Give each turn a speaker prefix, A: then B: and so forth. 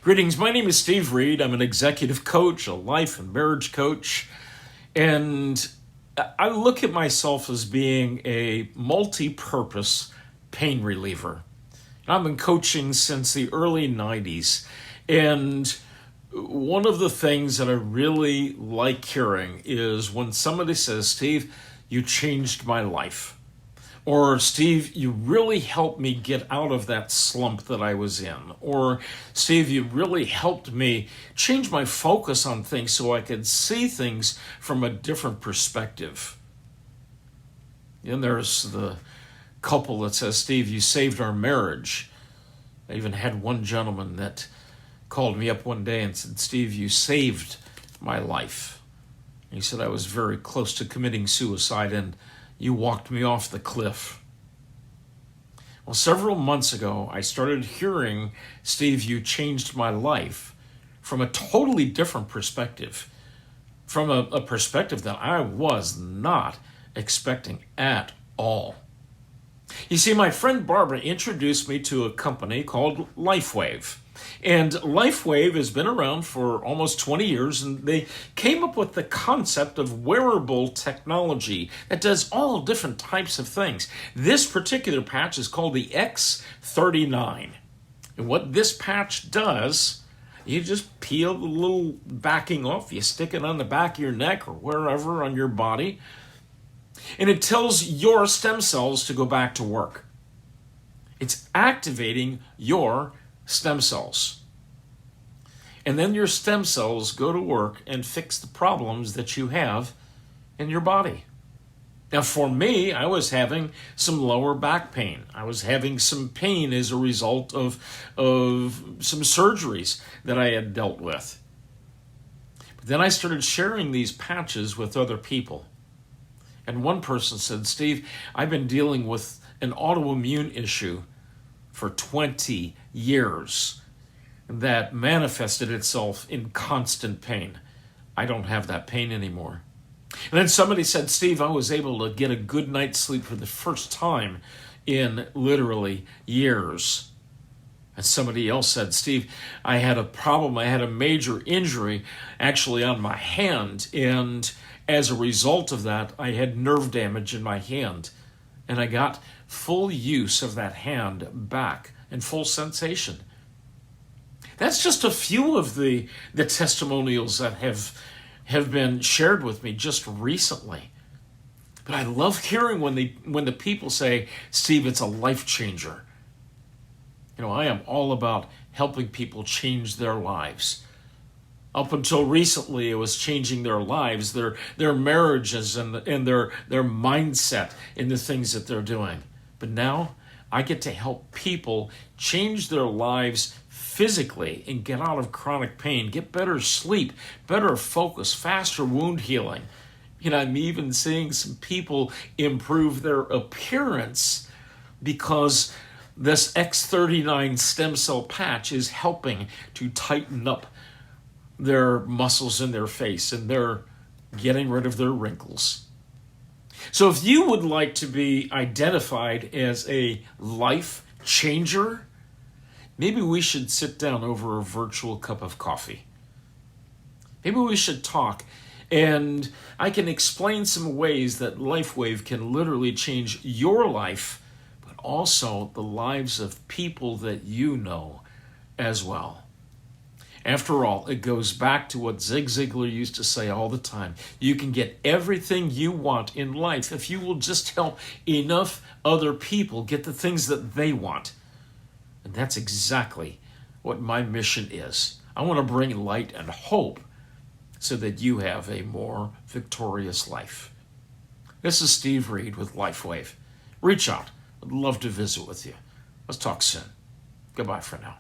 A: Greetings, my name is Steve Reed. I'm an executive coach, a life and marriage coach, and I look at myself as being a multi-purpose pain reliever. I've been coaching since the early 90s, and one of the things that I really like hearing is when somebody says, Steve, you changed my life. Or, Steve, you really helped me get out of that slump that I was in. Or, Steve, you really helped me change my focus on things so I could see things from a different perspective. And there's the couple that says, Steve, you saved our marriage. I even had one gentleman that called me up one day and said, Steve, you saved my life. And he said, I was very close to committing suicide and you walked me off the cliff. Well, several months ago, I started hearing, Steve, you changed my life from a totally different perspective, from a perspective that I was not expecting at all. You see, my friend Barbara introduced me to a company called LifeWave. And LifeWave has been around for almost 20 years, and they came up with the concept of wearable technology that does all different types of things. This particular patch is called the X39. And what this patch does, you just peel the little backing off, you stick it on the back of your neck or wherever on your body, and it tells your stem cells to go back to work. It's activating your stem cells. And then your stem cells go to work and fix the problems that you have in your body. Now, for me, I was having some lower back pain. I was having some pain as a result of some surgeries that I had dealt with. But then I started sharing these patches with other people. And one person said, Steve, I've been dealing with an autoimmune issue for 20 years that manifested itself in constant pain. I don't have that pain anymore. And then somebody said, Steve, I was able to get a good night's sleep for the first time in literally years. And somebody else said, Steve, I had a problem. I had a major injury actually on my hand. And as a result of that, I had nerve damage in my hand. And I got full use of that hand back and full sensation. That's just a few of the testimonials that have been shared with me just recently. But I love hearing when the people say, Steve, it's a life changer. You know, I am all about helping people change their lives. Up until recently, it was changing their lives, their marriages, and their mindset in the things that they're doing. But now, I get to help people change their lives physically and get out of chronic pain, get better sleep, better focus, faster wound healing. You know, I'm even seeing some people improve their appearance because this X39 stem cell patch is helping to tighten up their muscles in their face, and they're getting rid of their wrinkles. So if you would like to be identified as a life changer, maybe we should sit down over a virtual cup of coffee. Maybe we should talk, and I can explain some ways that LifeWave can literally change your life, but also the lives of people that you know as well. After all, it goes back to what Zig Ziglar used to say all the time. You can get everything you want in life if you will just help enough other people get the things that they want. And that's exactly what my mission is. I want to bring light and hope so that you have a more victorious life. This is Steve Reed with LifeWave. Reach out. I'd love to visit with you. Let's talk soon. Goodbye for now.